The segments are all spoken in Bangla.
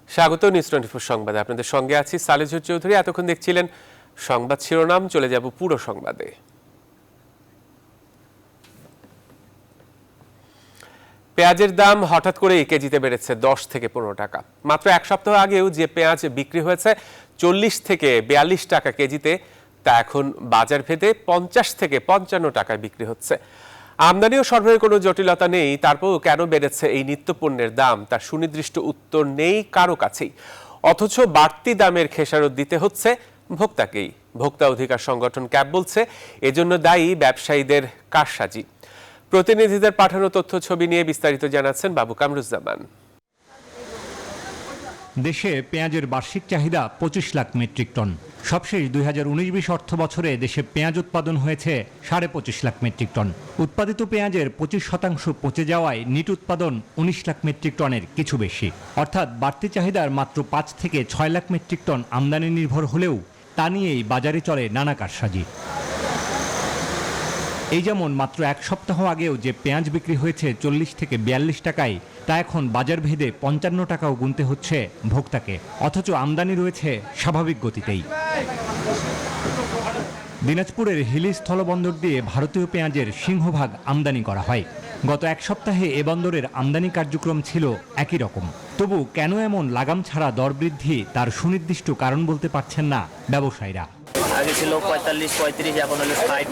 স্বাগত নিউজ 24 সংবাদে। আপনাদের সঙ্গে আছি সালেজুর চৌধুরী। এতক্ষণ দেখছিলেন সংবাদ শিরোনাম, চলে যাব পুরো সংবাদে। পেঁয়াজের দাম হঠাৎ করে কেজিতে বেড়েছে 10 থেকে 15 টাকা। মাত্র এক সপ্তাহ আগেও যে পেঁয়াজ বিক্রি হয়েছে 40 থেকে 42 টাকা কেজিতে, তা এখন বাজার ভেদে 50 থেকে 55 টাকায় বিক্রি হচ্ছে। আমদানি ও সরবরাহের কোনো জটিলতা নেই, তারপরও কেন বেড়েছে এই নিত্যপণ্যের দাম তার সুনির্দিষ্ট উত্তর নেই কারো কাছেই। অথচ বাড়তি দামের খেসারত দিতে হচ্ছে ভোক্তাকেই। ভোক্তা অধিকার সংগঠন ক্যাব বলছে এজন্য দায়ী ব্যবসায়ীদের কারসাজি। প্রতিনিধিদের পাঠানো তথ্য ছবি নিয়ে বিস্তারিত জানাচ্ছেন বাবু কামরুজ্জামান। দেশে পেঁয়াজের বার্ষিক চাহিদা 25 লাখ মেট্রিক টন। সবশেষ 2019-20 অর্থ বছরে দেশে পেঁয়াজ উৎপাদন হয়েছে 25.5 লাখ মেট্রিক টন। উৎপাদিত পেঁয়াজের 25% পচে যাওয়ায় নিট উৎপাদন 19 লাখ মেট্রিক টনের কিছু বেশি। অর্থাৎ বাড়তি চাহিদার মাত্র 5 থেকে 6 লাখ মেট্রিক টন আমদানি নির্ভর হলেও তা নিয়েই বাজারে চলে নানা কারসাজি। এই যেমন মাত্র এক সপ্তাহ আগেও যে পেঁয়াজ বিক্রি হয়েছে 40 থেকে 42 টাকায়, তা এখন বাজার ভেদে 55 টাকাও গুনতে হচ্ছে ভোক্তাকে। অথচ আমদানি রয়েছে স্বাভাবিক গতিতেই। দিনাজপুরের হিলি স্থলবন্দর দিয়ে ভারতীয় পেঁয়াজের সিংহভাগ আমদানি করা হয়। গত এক সপ্তাহে এ বন্দরের আমদানি কার্যক্রম ছিল একই রকম। তবু কেন এমন লাগাম ছাড়া দর বৃদ্ধি, তার সুনির্দিষ্ট কারণ বলতে পারছেন না ব্যবসায়ীরা। আগে ছিল 45-35, এখন হলো 60।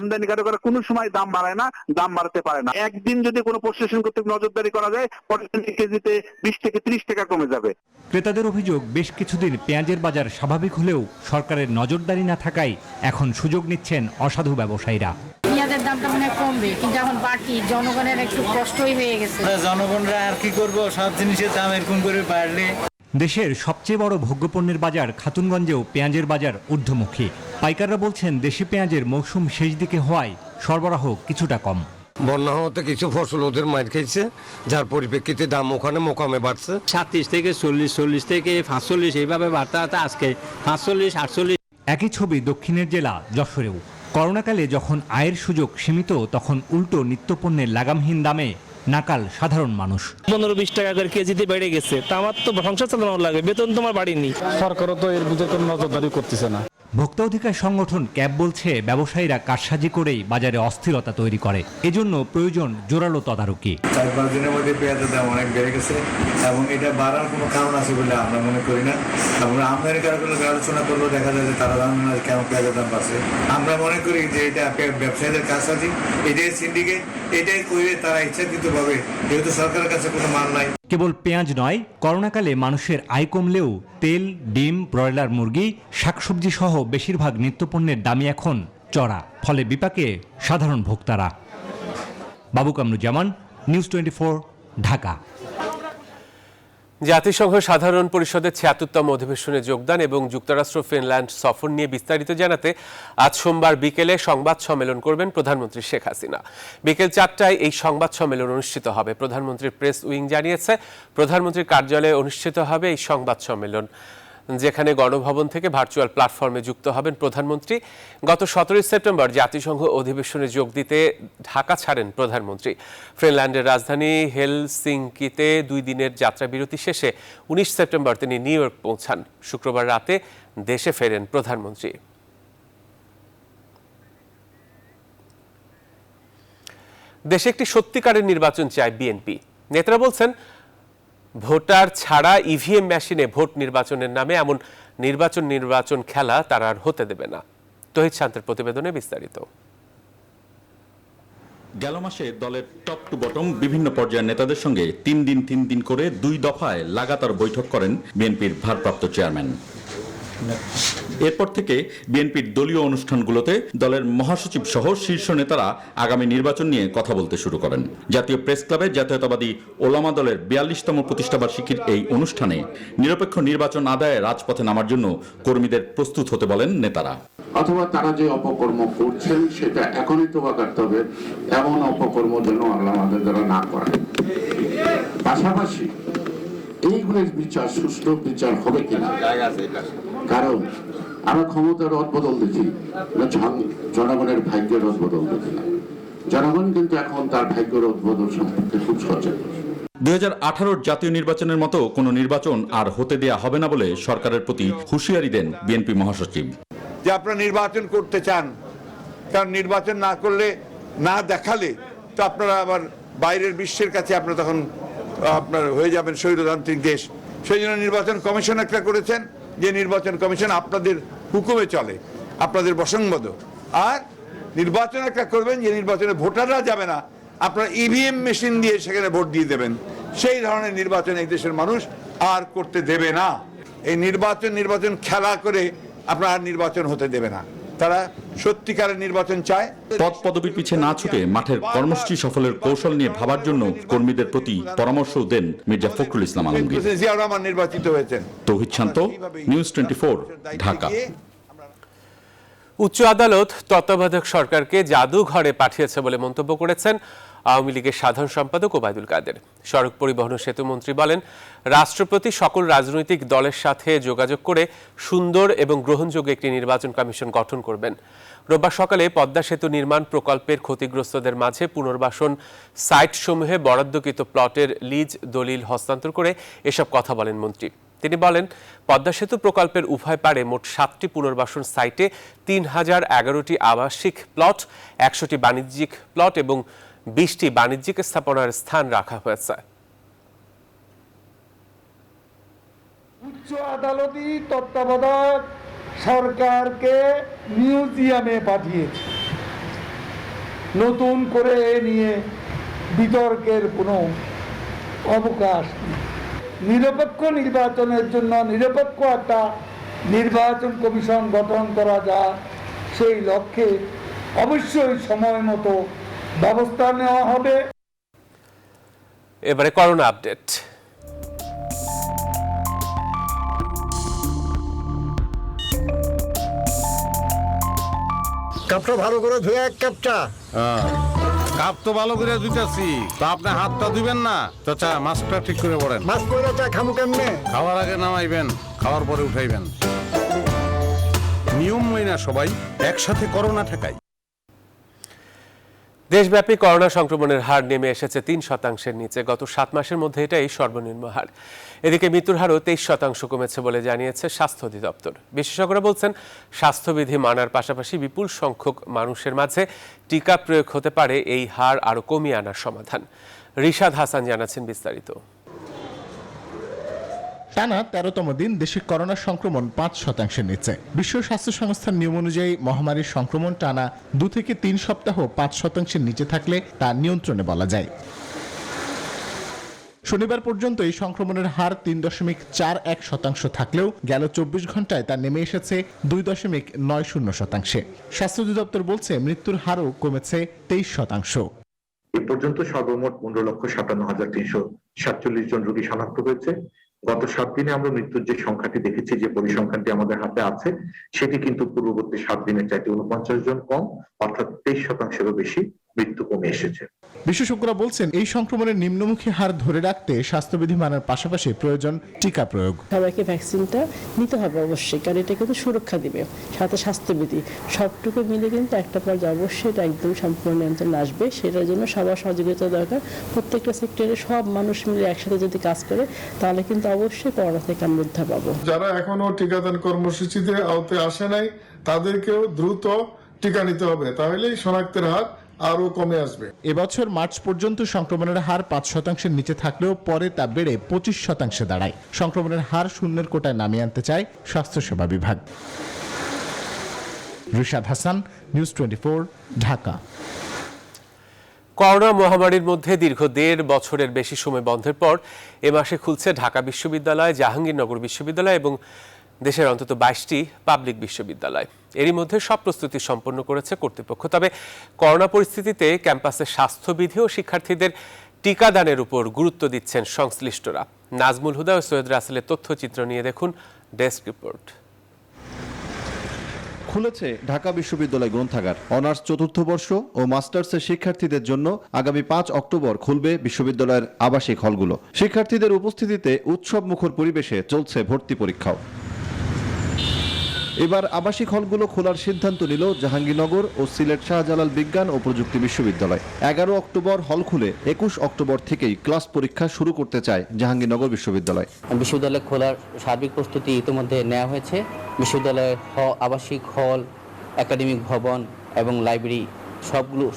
আমদানিকারকরা কোনো সময় দাম বাড়ায় না, দাম বাড়াতে পারে না। একদিন যদি কোনো প্রশাসন কর্তৃক নজরদারি করা যায়, প্রতি কেজিতে 20 থেকে 30 টাকা কমে যাবে। ক্রেতাদের অভিযোগ, বেশ কিছুদিন পেঁয়াজের বাজার স্বাভাবিক হলেও সরকারের নজরদারি না থাকায় এখন সুযোগ নিচ্ছেন অসাধু ব্যবসায়ীরা। পেঁয়াজের দামটা মনে কমবে, কিন্তু এখন বাড়তি, জনগণের একটু কষ্টই হয়ে গেছে। জনগণরা আর কি করবো, সব জিনিসের দাম এরকম করে বাড়লে। দেশের সবচেয়ে বড় ভোগ্যপণ্যের বাজার খাতুনগঞ্জেও পেঁয়াজের বাজার ঊর্ধ্বমুখী। পাইকাররা বলছেন দেশি পেঁয়াজের মৌসুম শেষ দিকে হওয়ায় সরবরাহ কিছুটা কম। বন্যা হতে কিছু ফসল ওদের মার খেয়েছে, যার পরিপ্রেক্ষিতে দাম ওখানে মোকামে বাড়ছে। 37 থেকে 40, 40 থেকে 45, এইভাবে বাড়তে বাড়তে আজকে 45, 48। একই ছবি দক্ষিণের জেলা যশোরেও। করোনাকালে যখন আয়ের সুযোগ সীমিত, তখন উল্টো নিত্যপণ্যের লাগামহীন দামে নাকাল সাধারণ মানুষ। 15-20 টাকা করে কেজিতে বেড়ে গেছে, তা আমার তো সংসার চালানো লাগে, বেতন তোমার বাড়িনি। সরকারও তো এর ভিতরে কোনো নজরদারি করতেছে না। ভোক্তা অধিকার সংগঠন ক্যাব বলছে ব্যবসায়ীরা কারসাজি করেই বাজারে অস্থিরতা তৈরি করে। এজন্য প্রয়োজন জোরালো তদারকি। 4-5 দিনের মধ্যে পেঁয়াজের দাম অনেক বেড়ে গেছে এবং এটা বাড়ার কোনো কারণ আছে বলে আমরা মনে করি না। আমরা আমদানিকারকদের আলোচনা করলেও দেখা যায় যে তারা জানেন না কেন পেঁয়াজের দাম বাড়ছে। আমরা মনে করি যে এটা ব্যবসায়ীদের কারসাজি, এটাই সিন্ডিকেট, এটাই করে তারা ইচ্ছাকৃতভাবে, যেহেতু সরকারের কাছে কোনো মান নাই। কেবল পেঁয়াজ নয়, করোনাকালে মানুষের আয় কমলেও তেল, ডিম, ব্রয়লার মুরগি, শাকসবজি সহ বেশিরভাগ নিত্যপণ্যের দামই এখন চড়া। ফলে বিপাকে সাধারণ ভোক্তারা। বাবু কামরুজ্জামান, নিউজ 24, ঢাকা। জাতিসংঘ সাধারণ পরিষদের 76তম অধিবেশনে যোগদান এবং যুক্তরাষ্ট্র ফিনল্যান্ড সফর নিয়ে বিস্তারিত জানাতে আজ সোমবার বিকেলে সংবাদ সম্মেলন করবেন প্রধানমন্ত্রী শেখ হাসিনা। বিকেল 4টায় এই সংবাদ সম্মেলন অনুষ্ঠিত হবে। প্রধানমন্ত্রীর প্রেস উইং জানিয়েছে, প্রধানমন্ত্রীর কার্যালয়ে অনুষ্ঠিত হবে এই সংবাদ সম্মেলন, যেখানে গণভবন থেকে ভার্চুয়াল প্ল্যাটফর্মে যুক্ত হবেন প্রধানমন্ত্রী। গত 17 সেপ্টেম্বর জাতিসংঘ অধিবেশনে যোগ দিতে ঢাকা ছাড়েন প্রধানমন্ত্রী। ফিনল্যান্ডের রাজধানী হেলসিঙ্কিতে 2 দিনের যাত্রা বিরতি শেষে 19 সেপ্টেম্বর তিনি নিউ ইয়র্ক পৌঁছান। শুক্রবার রাতে দেশে ফেরেন প্রধানমন্ত্রী। দেশে একটি সত্যিকারের নির্বাচন চায় বিএনপি। নেতারা বলছেন, ভোটার ছাড়া ইভিএম মেশিনে ভোট নির্বাচনের নামে এমন নির্বাচন খেলা তারা আর হতে দেবে না। তহিদ শান্তের প্রতিবেদনে বিস্তারিত। গেল মাসে দলের টপ টু বটম বিভিন্ন পর্যায়ের নেতাদের সঙ্গে 3 দিন করে 2 দফায় লাগাতার বৈঠক করেন বিএনপির ভারপ্রাপ্ত চেয়ারম্যান। এরপর থেকে বিএনপির দলীয় অনুষ্ঠানগুলোতে দলের মহাসচিব সহ শীর্ষ নেতারা আগামী নির্বাচন নিয়ে কথা বলতে শুরু করেন। জাতীয় প্রেস ক্লাবে জাতীয়তাবাদী ওলামা দলের 42তম প্রতিষ্ঠাবার্ষিকীর এই অনুষ্ঠানে নিরপেক্ষ নির্বাচন আদায়ে রাজপথে নামার জন্য কর্মীদের প্রস্তুত হতে বলেন নেতারা। অথবা তারা যে অপকর্ম করছেন সেটা এখনই তোবা করতে হবে, এমন অপকর্ম যেন আল্লাহ আমাদের দ্বারা না করে। পাশাপাশি এইগুলোর বিচার, সুষ্ঠু বিচার হবে কিনা, কারণ আমরা ক্ষমতার রদবদল দেখি না, জনগণের ভাগ্যের রদবদল দেখি না। জনগণ কিন্তু এখন তার ভাগ্যের রদবদল সম্পর্কে খুব সচেতন। 2018 জাতীয় নির্বাচনের মতো কোনো নির্বাচন আর হতে দেয়া হবে না বলে সরকারের প্রতি হুঁশিয়ারি দেন বিএনপি মহাসচিব। যে আপনারা নির্বাচন করতে চান, কারণ নির্বাচন না করলে, না দেখালে তো আপনারা আবার বাইরের বিশ্বের কাছে আপনারা তখন আপনার হয়ে যাবেন স্বৈরতান্ত্রিক দেশ। সেই জন্য নির্বাচন কমিশন একটা করেছেন, যে নির্বাচন কমিশন আপনাদের হুকুমে চলে, আপনাদের বসংবদ। আর নির্বাচন একটা করবেন যে নির্বাচনে ভোটাররা যাবে না, আপনারা ইভিএম মেশিন দিয়ে সেখানে ভোট দিয়ে দেবেন। সেই ধরনের নির্বাচন এই দেশের মানুষ আর করতে দেবে না। এই নির্বাচন খেলা করে আপনার নির্বাচন হতে দেবে না। তারা সত্যিকারের নির্বাচন চায়। পদ পদবীর পিছে না ছুটে মাঠের কর্মসূচি সফলের কৌশল নিয়ে ভাবার জন্য কর্মীদের প্রতি পরামর্শ দেন মির্জা ফখরুল ইসলাম আলমগীর। জিয়াউর রহমান নির্বাচিত হয়েছেন। তৌহিদ শান্ত, নিউজ 24, ঢাকা। উচ্চ আদালত তত্ত্বাবধায়ক সরকারকে জাদুঘরে পাঠিয়েছে বলে মন্তব্য করেছেন আওয়ামী লীগের সাধারণ সম্পাদক ওবায়দুল কাদের। সড়ক পরিবহন ও সেতু মন্ত্রী বলেন, রাষ্ট্রপতি সকল রাজনৈতিক দলের সাথে যোগাযোগ করে সুন্দর এবং গ্রহণযোগ্য একটি নির্বাচন কমিশন গঠন করবেন। রোববার সকালে পদ্মা সেতু নির্মাণ প্রকল্পের ক্ষতিগ্রস্তদের মাঝে পুনর্বাসন সাইটসমূহে বরাদ্দকৃত প্লটের লিজ দলিল হস্তান্তর করে এসব কথা বলেন মন্ত্রী। তিনি বলেন, পদ্মা সেতু প্রকল্পের উভয় পারে মোট 7টি পুনর্বাসন সাইটে 3011টি আবাসিক প্লট, 100টি বাণিজ্যিক প্লট এবং 20টি বাণিজ্যিক স্থাপনার স্থান রাখা হয়েছে। উচ্চ আদালতই তত্ত্বাবধায়ক সরকারকে মিউজিয়ামে পাঠিয়েছে। নতুন করে এ নিয়ে বিতর্কের কোনো অবকাশ নেই। নিরপেক্ষ নির্বাচনের জন্য নিরপেক্ষ একটা নির্বাচন কমিশন গঠন করা যায়, সেই লক্ষ্যে অবশ্যই সময় মতো ব্যবস্থা নেওয়া হবে। এবারে করোনা আপডেট। কাপটা ভালো করে ধুয়ে এক কাপ চা। কাপ তো ভালো করে ধুইতাছি, তো আপনি হাতটা দিবেন না? চাচা মাস্কটা ঠিক করে পড়েন। মাছ পয়লা চা খামু কেমনে? খাওয়ার আগে নামাইবেন, খাওয়ার পরে উঠাইবেন। নিয়ম মেনে সবাই একসাথে করোনা ঠেকাই। দেশব্যাপী করোনা সংক্রমণের হার নেমে এসেছে 3% নিচে। গত 7 মাসের মধ্যে এটাই সর্বনিম্ন হার। এদিকে মৃত্যুর হারও 23% কমেছে বলে জানিয়েছে স্বাস্থ্য অধিদপ্তর। বিশেষজ্ঞরা বলছেন, স্বাস্থ্যবিধি মানার পাশাপাশি বিপুল সংখ্যক মানুষের মাঝে টিকা প্রয়োগ হতে পারে এই হার আরও কমিয়ে আনার সমাধান। রিশাদ হাসান জানাচ্ছেন বিস্তারিত। টানা 13তম দিন দেশে করোনা সংক্রমণ 5% নিচে। বিশ্ব স্বাস্থ্য সংস্থার নিয়ম অনুযায়ী মহামারীর সংক্রমণ টানা 2 থেকে 3 সপ্তাহ 5% নিচে থাকলে তা নিয়ন্ত্রণে বলা যায়। শনিবার পর্যন্ত এই সংক্রমণের হার 3.41% থাকলেও গেল 24 ঘন্টায় তা নেমে এসেছে 2.90%। স্বাস্থ্য অধিদপ্তর বলছে, মৃত্যুর হারও কমেছে 23%। এ পর্যন্ত সর্বমোট 15,57,347 জন রোগী শনাক্ত হয়েছে। গত 7 দিনে আমরা মৃত্যুর যে সংখ্যাটি দেখেছি, যে পরিসংখ্যানটি আমাদের হাতে আছে, সেটি কিন্তু পূর্ববর্তী 7 দিনের চাইতে 49 জন কম, অর্থাৎ 23%-এরও বেশি মৃত্যু কমে এসেছে। বিশেষজ্ঞরা বলছেন, এই সংক্রমণের নিম্নমুখী হার ধরে রাখতে স্বাস্থ্যবিধি মানার পাশাপাশি প্রয়োজন টিকা প্রয়োগ। সবাইকে ভ্যাকসিনটা নিতে হবে অবশ্যই, কারণ এটা কিন্তু সুরক্ষা দিবে, সাথে স্বাস্থ্যবিধি সবটুকু মিলে কিন্তু একটা পর্যায়ে অবশ্যই এটা একদম সম্পূর্ণ নিয়ন্ত্রণে আসবে। সেটার জন্য সবার সহযোগিতা দরকার। প্রত্যেকটা সেক্টরে সব মানুষ মিলে একসাথে যদি কাজ করে, তাহলে কিন্তু অবশ্যই করোনা থেকে আমরা উদ্ধার পাবো। যারা এখনো টিকাদান কর্মসূচিতে আওতায় আসে নাই, তাদেরকেও দ্রুত টিকা নিতে হবে, তাহলেই শনাক্তের হার আরো কমে আসবে। এবছর মার্চ পর্যন্ত সংক্রমণের হার 5%-এর নিচে থাকলেও পরে তা বেড়ে 25% দাঁড়ায়। সংক্রমণের হার শূন্যের কোটায় নামিয়ে আনতে চায় স্বাস্থ্যসেবা বিভাগ। রিশাদ হাসান, নিউজ 24, ঢাকা। করোনা মহামারীর মধ্যে দীর্ঘ 1.5 বছরের বেশি সময় বন্ধের পর এ মাসে খুলছে ঢাকা বিশ্ববিদ্যালয়, জাহাঙ্গীরনগর বিশ্ববিদ্যালয় এবং দেশের অন্তত 22টি পাবলিক বিশ্ববিদ্যালয়। এরই মধ্যে সব প্রস্তুতি সম্পন্ন করেছে কর্তৃপক্ষ। তবে করোনা পরিস্থিতিতে ক্যাম্পাসে স্বাস্থ্যবিধি ও শিক্ষার্থীদের টিকাদানের উপর গুরুত্ব দিচ্ছেন সংশ্লিষ্টরা। নাজমুল হুদা ও সৈয়দ রাসেলের তথ্যচিত্র নিয়ে দেখুন ডেস্ক রিপোর্ট। খুলেছে ঢাকা বিশ্ববিদ্যালয় গ্রন্থাগার। অনার্স চতুর্থ বর্ষ ও মাস্টার্সের শিক্ষার্থীদের জন্য আগামী 5 অক্টোবর খুলবে বিশ্ববিদ্যালয়ের আবাসিক হলগুলো। শিক্ষার্থীদের উপস্থিতিতে উৎসব মুখর পরিবেশে চলছে ভর্তি পরীক্ষাও। এবার আবাসিক হলগুলো খোলার সিদ্ধান্ত নিল জাহাঙ্গীরনগর ও সিলেট শাহজালাল বিজ্ঞান ও প্রযুক্তি বিশ্ববিদ্যালয়। 11 অক্টোবর হল খুলে 21 অক্টোবর থেকেই ক্লাস পরীক্ষা শুরু করতে চায় জাহাঙ্গীরনগর বিশ্ববিদ্যালয়। বিশ্ববিদ্যালয় খোলার সার্বিক প্রস্তুতি ইতিমধ্যে নেওয়া হয়েছে। বিশ্ববিদ্যালয়ের আবাসিক হল, একাডেমিক ভবন এবং লাইব্রেরি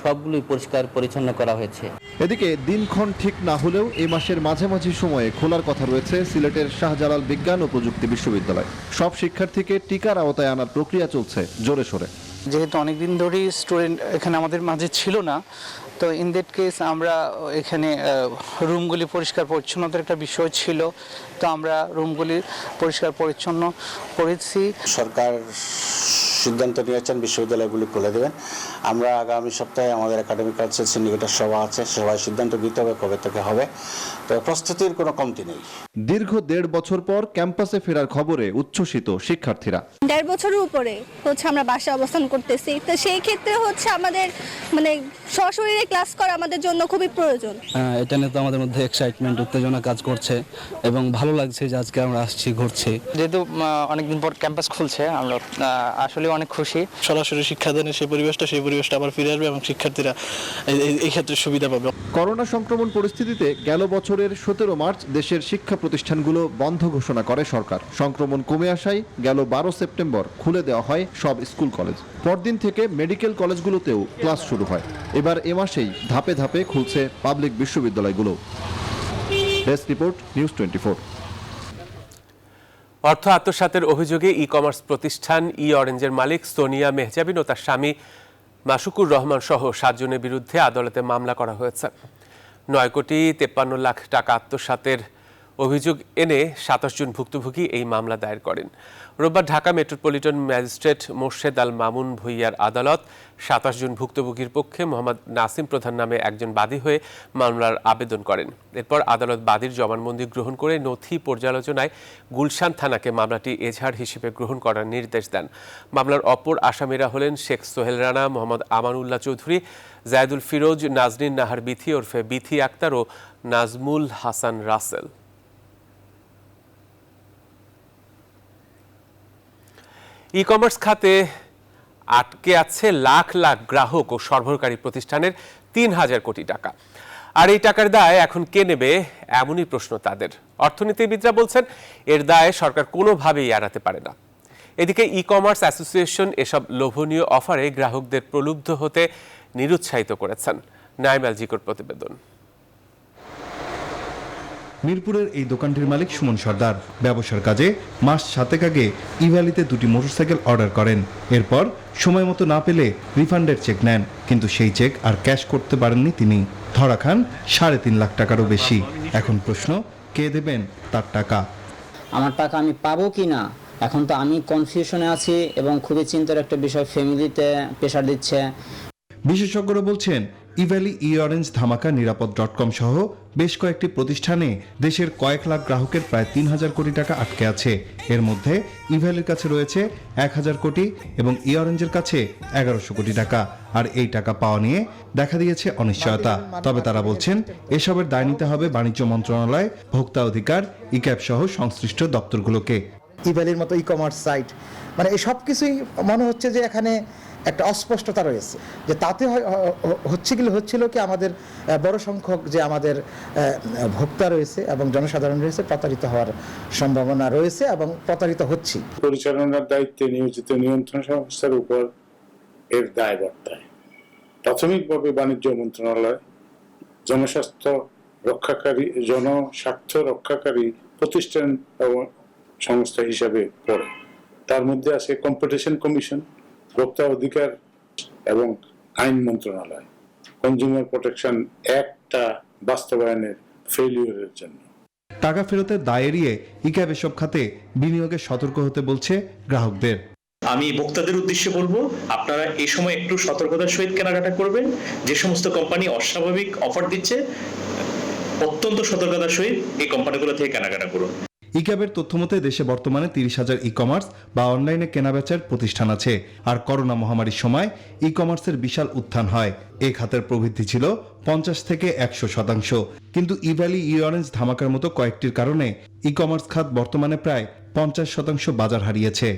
সবগুলোই পরিষ্কার পরিচ্ছন্ন করা হয়েছে। এদিকে দিনক্ষণ ঠিক না হলেও এই মাসের মাঝামাঝি সময়ে খোলার কথা রয়েছে সিলেটের শাহজালাল বিজ্ঞান ও প্রযুক্তি বিশ্ববিদ্যালয়। সব শিক্ষার্থীকে টিকার আওতায় আনার প্রক্রিয়া চলছে জোরে সোরে। যেহেতু অনেকদিন ধরেই স্টুডেন্ট এখানে আমাদের মাঝে ছিল না, তো ইন দ্যাট কেস আমরা এখানে রুমগুলি পরিষ্কার পরিচ্ছন্নতার একটা বিষয় ছিল, তো আমরা রুমগুলি পরিষ্কার পরিচ্ছন্ন করেছি। সরকার সিদ্ধান্ত নিয়েছেন বিশ্ববিদ্যালয়গুলি খুলে দেবেন। আমরা আগামী সপ্তাহে আমাদের একাডেমিক কাউন্সিল সিন্ডিকেটের সভা আছে, সভায় সিদ্ধান্ত নিতে হবে কবে থেকে হবে। তো প্রস্তুতির কোনো কমতি নেই। দীর্ঘ 1.5 বছর পর ক্যাম্পাসে ফেরার খবরে উচ্ছ্বসিত শিক্ষার্থীরা। 1.5 বছরের উপরে আমরা বাসায় অবস্থান করতেছি, তো সেই ক্ষেত্রে আমাদের সশরীরে ক্লাস করা আমাদের জন্য খুবই প্রয়োজন। এটা নিয়ে তো আমাদের মধ্যে এক্সাইটমেন্ট, উত্তেজনা কাজ করছে এবং ভালো লাগছে যে আজকে আমরা আসছি, ঘুরছি। যেহেতু অনেকদিন পর ক্যাম্পাস খুলছে, আমরা আসলে অনেক খুশি। সরাসরি শিক্ষাদানের সেই পরিবেশটা আবার ফিরে আসবে এবং শিক্ষার্থীরা এই ক্ষেত্রে সুবিধা পাবে। করোনা সংক্রমণ পরিস্থিতিতে গেল বছরের 17 মার্চ দেশের শিক্ষা প্রতিষ্ঠানগুলো বন্ধ ঘোষণা করে সরকার। সংক্রমণ কমে আসায় গেল 12 সেপ্টেম্বর খুলে দেওয়া হয় সব স্কুল কলেজ। পরদিন থেকে মেডিকেল কলেজগুলোতেও ক্লাস শুরু হয়। এবার এ মাসেই ধাপে ধাপে খুলছে পাবলিক বিশ্ববিদ্যালয়গুলো। Desk report, news 24। অর্থ আত্মসাতের অভিযোগে ই কমার্স প্রতিষ্ঠান অরেঞ্জের মালিক সোনিয়া মেহজাবিন ও তার স্বামী মাসুকুর রহমান সহ 7 জনের বিরুদ্ধে আদালতে মামলা করা হয়েছে। 9,53,00,000 টাকা আত্মসাতের অভিযোগ এনে 27 জন ভুক্তভোগী এই মামলা দায়ের করেন। রোববার ঢাকা মেট্রোপলিটন ম্যাজিস্ট্রেট মোর্শেদ আল মামুন ভুইয়ার আদালত 27 জন ভুক্তভোগীর পক্ষে মোহাম্মদ নাসিম প্রধান নামে একজন বাদী হয়ে মামলার আবেদন করেন। এরপর আদালত বাদীর জবানবন্দি গ্রহণ করে নথি পর্যালোচনায় গুলশান থানাকে মামলাটি এজাহার হিসেবে গ্রহণ করার নির্দেশ দেন। মামলার অপর আসামিরা হলেন শেখ সোহেল রানা, মোহাম্মদ আমানুল্লাহ চৌধুরী, জায়দুল ফিরোজ, নাজনীন নাহার বিথি ওরফে বিথি আক্তার ও নাজমুল হাসান রাসেল। ই কমার্স খাতে আটকে আছে লাখ লাখ গ্রাহক ও সরবরাহকারী প্রতিষ্ঠানের 3,000 কোটি টাকা। আর এই টাকার দায় এখন কে নেবে, এমনই প্রশ্ন তাদের। অর্থনীতিবিদরা বলছেন এর দায় সরকার কোনোভাবেই এড়াতে পারে না। এদিকে ই কমার্স অ্যাসোসিয়েশন এসব লোভনীয় অফারে গ্রাহকদের প্রলুব্ধ হতে নিরুৎসাহিত করেছেন। নাইম আল জিকোর প্রতিবেদন। মিরপুরের এই দোকানটির মালিক সুমন সর্দার ব্যবসার কাজে মাস 7 আগে ইভ্যালিতে 2টি মোটরসাইকেল অর্ডার করেন। এরপর সময় মতো না পেলে রিফান্ডের চেক নেন, কিন্তু সেই চেক আর ক্যাশ করতে পারেননি তিনি। ধরা খান 3.5 লাখ টাকারও বেশি। এখন প্রশ্ন, কে দেবেন তার টাকা? আমার টাকা আমি পাবো কি না, এখন তো আমি কনফিউশনে আছি এবং খুবই চিন্তার একটা বিষয়, ফ্যামিলিতে প্রেশার দিচ্ছে। বিশেষজ্ঞরা বলছেন ইভ্যালি অরেঞ্জ, ধামাকা, নিরাপদ.com সহ বেশ কয়েকটি প্রতিষ্ঠানে দেশের কয়েক লাখ গ্রাহকের প্রায় 3,000 কোটি টাকা আটকে আছে। এর মধ্যে ইভ্যালির কাছে রয়েছে 1,000 কোটি এবং অরেঞ্জের কাছে 1100 কোটি টাকা। আর এই টাকা পাওয়া নিয়ে দেখা দিয়েছে অনিশ্চয়তা। তবে তারা বলছেন এসবের দায় নিতে হবে বাণিজ্য মন্ত্রণালয়, ভোক্তা অধিকার, ইক্যাব সহ সংশ্লিষ্ট দপ্তরগুলোকে। ইভ্যালির মতো ই কমার্স সাইট এই সব কিছুই মনে হচ্ছে যে এখানে একটা অস্পষ্টতা রয়েছে, যে তাতে হচ্ছিল কি আমাদের বড় সংখ্যক যে আমাদের ভোক্তা রয়েছে এবং জনসাধারণ রয়েছে প্রতারিত হওয়ার সম্ভাবনা রয়েছে এবং প্রতারিত হচ্ছে। পরিচালনার দায়িত্বে নিয়োজিত নিয়ন্ত্রণ সংস্থার উপর এর দায় বর্তায়। প্রাথমিকভাবে বাণিজ্য মন্ত্রণালয় জনস্বার্থ রক্ষাকারী প্রতিষ্ঠান এবং সংস্থা হিসাবে পড়ে। তার মধ্যে আছে কম্পিটিশন কমিশন, ভোক্তা অধিকার এবং আইন মন্ত্রণালয়। কনজিউমার প্রোটেকশন অ্যাক্টটা বাস্তবায়নের ফেলিওরের জন্য টাকা ফেরতের দায় এড়িয়ে ইক্যাব এসব খাতে বিনিয়োগে সতর্ক হতে বলছে গ্রাহকদের। আমি ভোক্তাদের উদ্দেশ্যে বলবো, আপনারা এই সময় একটু সতর্কতার সহিত কেনাকাটা করবেন। যে সমস্ত কোম্পানি অস্বাভাবিক অফার দিচ্ছে, অত্যন্ত সতর্কতার সহিত এই কোম্পানিগুলো থেকে কেনাকাটা করুন। ইক্যাবের তথ্যমতে দেশে বর্তমানে 30,000 ই কমার্স বা অনলাইনে কেনাবেচার প্রতিষ্ঠান আছে। আর করোনা মহামারীর সময় ই কমার্সের বিশাল উত্থান হয়। এই খাতের প্রবৃদ্ধি ছিল 50 থেকে 100%। কিন্তু ইভ্যালি অরেঞ্জ, ধামাকার মতো কয়েকটির কারণে ই কমার্স খাত বর্তমানে প্রায় 50% বাজার হারিয়েছে।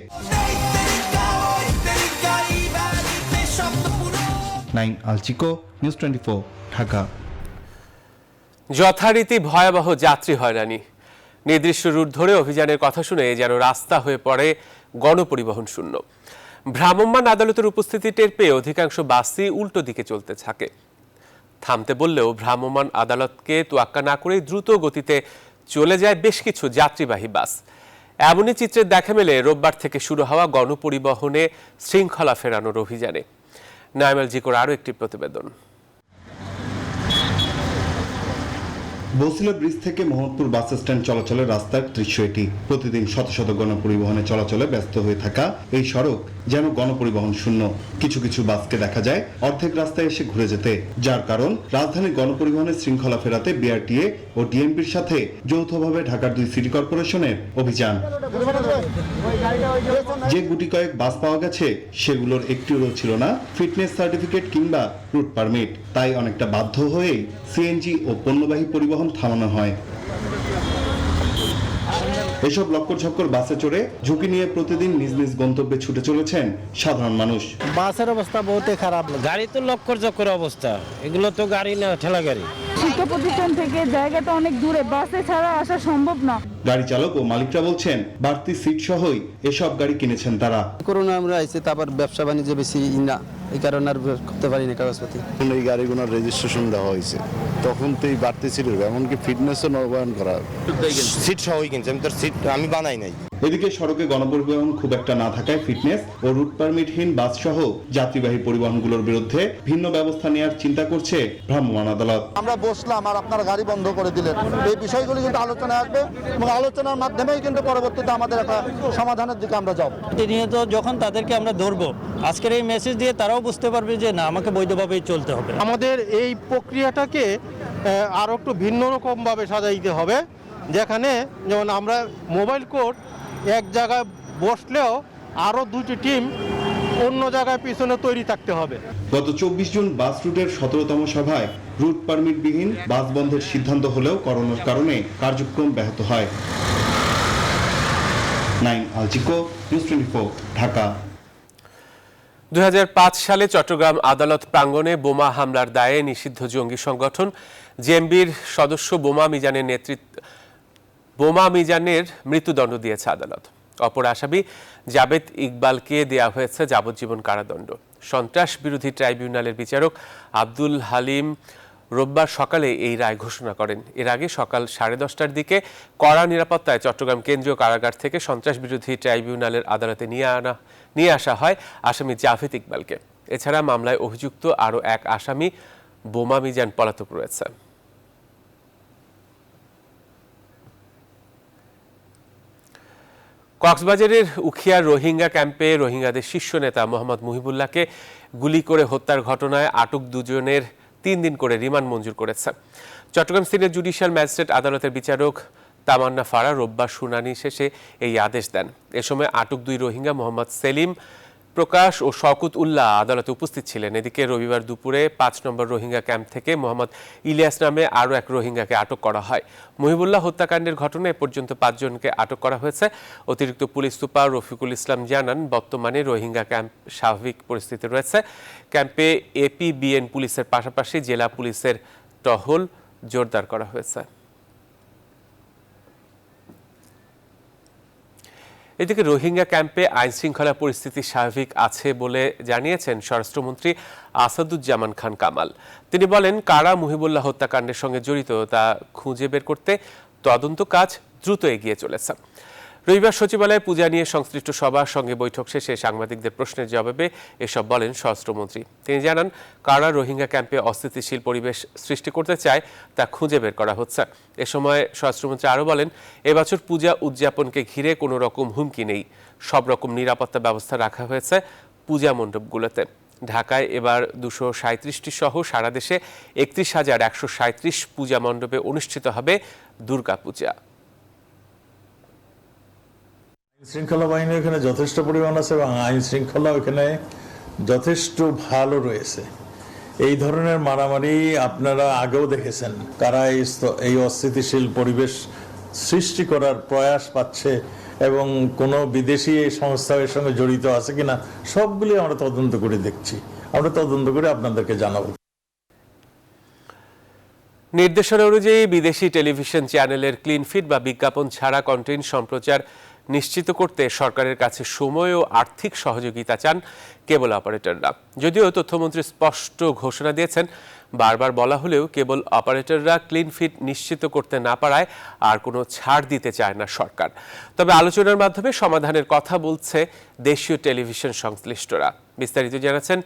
নাইম আলচিকো, নিউজ 24, ঢাকা। যথারীতি ভয়াবহ যাত্রী হয়রানি। নির্দিষ্ট রুট ধরে অভিযানের কথা শুনে যেন রাস্তা হয়ে পড়ে গণপরিবহন শূন্য। ভ্রাম্যমাণ আদালতের উপস্থিতি টের পেয়ে অধিকাংশ বাসই উল্টো দিকে চলতে থাকে। থামতে বললেও ভ্রাম্যমাণ আদালতকে তোয়াক্কা না করে দ্রুত গতিতে চলে যায় বেশ কিছু যাত্রীবাহী বাস। এমনই চিত্রের দেখা মেলে রোববার থেকে শুরু হওয়া গণপরিবহনে শৃঙ্খলা ফেরানোর অভিযানে। নাইমাল জিকোর আরও একটি প্রতিবেদন। বসিলা ব্রিজ থেকে মোহাম্মদপুর বাস স্ট্যান্ড চলাচলের রাস্তার দৃশ্য এটি। প্রতিদিন শত শত গণপরিবহনে চলাচলে ব্যস্ত হয়ে থাকা এই সড়ক যেন গণপরিবহন শূন্য। কিছু কিছু বাসকে দেখা যায় অর্ধেক রাস্তায় এসে ঘুরে যেতে, যার কারণ রাজধানীর গণপরিবহনের শৃঙ্খলা ফেরাতে বিআরটিএ ও ডিএমপির সাথে যৌথভাবে ঢাকার 2 সিটি কর্পোরেশনের অভিযান। যে গুটি কয়েক বাস পাওয়া গেছে সেগুলোর একটিও ছিল না ফিটনেস সার্টিফিকেট কিংবা রুট পারমিট। তাই অনেকটা বাধ্য হয়েই সিএনজি ও পণ্যবাহী পরিবহন থামানো হয়। এসব লক্কর ঝক্কর বাসে চড়ে ঝুঁকি নিয়ে প্রতিদিন নিজ নিজ গন্তব্যে ছুটে চলেছেন সাধারণ মানুষ। বাসের অবস্থা বহুতই খারাপ, গাড়ি তো লক্কর ঝক্কর অবস্থা, এগুলো তো গাড়ি না, ঠেলা গাড়ি। শিক্ষা প্রতিষ্ঠান থেকে জায়গাটা অনেক দূরে, বাসে ছাড়া আসা সম্ভব না। গাড়ি চালক ও মালিকরা বলছেন বাড়তি সিট সহই এসব গাড়ি কিনেছেন তারা। করোনা আমরা আইছে, তারপর ব্যবসা বাণিজ্য বেশি না, এই কারণে আর করতে পারি না কাগজপাতি। এই গাড়িগুলোর রেজিস্ট্রেশন দেওয়া হয়েছে, তখন তো এই বাড়তি সিট হবে, এমনকি ফিটনেসও নবায়ন করা সিট সহই কিনছে, আমি তো সিট আমি বানাই নাই। এদিকে সড়কে গণপরিবহন খুব একটা না থাকায় ফিটনেস ও রুট পারমিটহীন বাস সহ যাত্রীবাহী পরিবহনগুলোর বিরুদ্ধে ভিন্ন ব্যবস্থা নেওয়ার চিন্তা করছে ভ্রাম্যমাণ আদালত। আমরা বসলাম আর আপনারা গাড়ি বন্ধ করে দিলেন, এই বিষয়গুলি কিন্তু আলোচনায় আসবে এবং আলোচনার মাধ্যমেই কিন্তু পরবর্তীতে আমাদের একটা সমাধানের দিকে আমরা যাব। প্রতিনিয়ত যখন তাদেরকে আমরা ধরবো, আজকের এই মেসেজ দিয়ে তারাও বুঝতে পারবে যে না, আমাকে বৈধভাবেই চলতে হবে। আমাদের এই প্রক্রিয়াটাকে আরো একটু ভিন্ন রকম ভাবে সাজাইতে হবে, যেখানে যেমন আমরা মোবাইল কোড এক জায়গায় বসলেও আরো 2টি টিম অন্য জায়গায় পিছনে তৈরি থাকতে হবে। গত 24 জুন বাস রুটের 17তম সভায় রুট পারমিটবিহীন বাস বন্ধের সিদ্ধান্ত হলেও করোনার কারণে কার্যক্রম ব্যাহত হয়। নাইম আলচিকো, নিউজ 24, ঢাকা। 2005 সালে চট্টগ্রাম আদালত প্রাঙ্গণে বোমা হামলার দায়ে নিষিদ্ধ জঙ্গি সংগঠন জেএমবির সদস্য বোমা মিজানের মৃত্যুদণ্ড দিয়েছে আদালত। অপর আসামি জাবেদ ইকবালকে দেয়া হয়েছে যাবজ্জীবন কারাদণ্ড। সন্ত্রাস বিরোধী ট্রাইব্যুনালের বিচারক আব্দুল হালিম রোববার সকালে এই রায় ঘোষণা করেন। এর আগে সকাল 10:30টার দিকে কড়া নিরাপত্তায় চট্টগ্রাম কেন্দ্রীয় কারাগার থেকে সন্ত্রাস বিরোধী ট্রাইব্যুনালের আদালতে নিয়ে আসা হয় আসামি জাভেদ ইকবালকে। এছাড়া মামলায় অভিযুক্ত আরও এক আসামি বোমা মিজান পলাতক রয়েছে। কক্সবাজারের উখিয়ার রোহিঙ্গা ক্যাম্পে রোহিঙ্গাদের শীর্ষ নেতা মোহাম্মদ মুহিবুল্লাহকে গুলি করে হত্যার ঘটনায় আটক 2 জনের 3 দিন করে রিমান্ড মঞ্জুর করেছে চট্টগ্রাম সিনিয়র জুডিশিয়াল ম্যাজিস্ট্রেট আদালতের বিচারক তামান্না ফারা। রোববার শুনানি শেষে এই আদেশ দেন। এ সময় আটক 2 রোহিঙ্গা মোহাম্মদ সেলিম প্রকাশ ও শওকত উল্লাহ আদালতে উপস্থিত ছিলেন। এদিকে রবিবার দুপুরে 5 নম্বর রোহিঙ্গা ক্যাম্প থেকে মোহাম্মদ ইলিয়াস নামে আরও এক রোহিঙ্গাকে আটক করা হয়। মুহিবুল্লাহ হত্যাকাণ্ডের ঘটনায় এ পর্যন্ত 5 জনকে আটক করা হয়েছে। অতিরিক্ত পুলিশ সুপার রফিকুল ইসলাম জানান, বর্তমানে রোহিঙ্গা ক্যাম্প স্বাভাবিক পরিস্থিতি রয়েছে। ক্যাম্পে এপিবিএন পুলিশের পাশাপাশি জেলা পুলিশের টহল জোরদার করা হয়েছে। এদিকে রোহিঙ্গা ক্যাম্পে আইনশৃঙ্খলা পরিস্থিতি স্বাভাবিক আছে বলে জানিয়েছেন স্বরাষ্ট্রমন্ত্রী আসাদুজ্জামান খান কামাল। তিনি বলেন, কারা মুহিবুল্লাহ হত্যাকাণ্ডের সঙ্গে জড়িত তা খুঁজে বের করতে তদন্ত কাজ দ্রুত এগিয়ে চলেছে। রবিবার সচিবালয়ে পূজা নিয়ে সংশ্লিষ্ট সবার সঙ্গে বৈঠক শেষে সাংবাদিকদের প্রশ্নের জবাবে এসব বলেন স্বরাষ্ট্রমন্ত্রী। তিনি জানান, কারা রোহিঙ্গা ক্যাম্পে অস্থিতিশীল পরিবেশ সৃষ্টি করতে চায় তা খুঁজে বের করা হচ্ছে। এ সময় স্বরাষ্ট্রমন্ত্রী আরও বলেন, এবছর পূজা উদযাপনকে ঘিরে কোনো রকম হুমকি নেই। সব রকম নিরাপত্তা ব্যবস্থা রাখা হয়েছে পূজা মণ্ডপগুলোতে। ঢাকায় এবার 237টি সহ সারা দেশে 31,137 পূজা মণ্ডপে অনুষ্ঠিত হবে দুর্গাপূজা। শৃঙ্খলা বাহিনী এখানে যথেষ্ট পরিমাণ আছে এবং আইন শৃঙ্খলা এখানে যথেষ্ট ভালো রয়েছে। এই ধরনের মারামারি আপনারা আগেও দেখেছেন, কারা এই অস্থিতিশীল পরিবেশ সৃষ্টি করার প্রয়াস পাচ্ছে এবং কোনো বিদেশি এই সংস্থা এর সঙ্গে জড়িত আছে কিনা সবগুলি আমরা তদন্ত করে দেখছি। আমরা তদন্ত করে আপনাদেরকে জানাবো। নির্দেশনা অনুযায়ী বিদেশি টেলিভিশন চ্যানেলের ক্লিন ফিড বা বিজ্ঞাপন ছাড়া কন্টেন্ট সম্প্রচার নিশ্চিত করতে সরকারের কাছে সময় ও আর্থিক সহযোগিতা চান কেবল অপারেটররা। যদিও তথ্যমন্ত্রী স্পষ্ট ঘোষণা দিয়েছেন, বারবার বলা হলেও কেবল অপারেটররা ক্লিন ফিড নিশ্চিত করতে না পারায় আর কোনো ছাড় দিতে চায় না সরকার। তবে আলোচনার মাধ্যমে সমাধানের কথা বলছে দেশীয় টেলিভিশন সংশ্লিষ্টরা। বিস্তারিত জানাচ্ছেন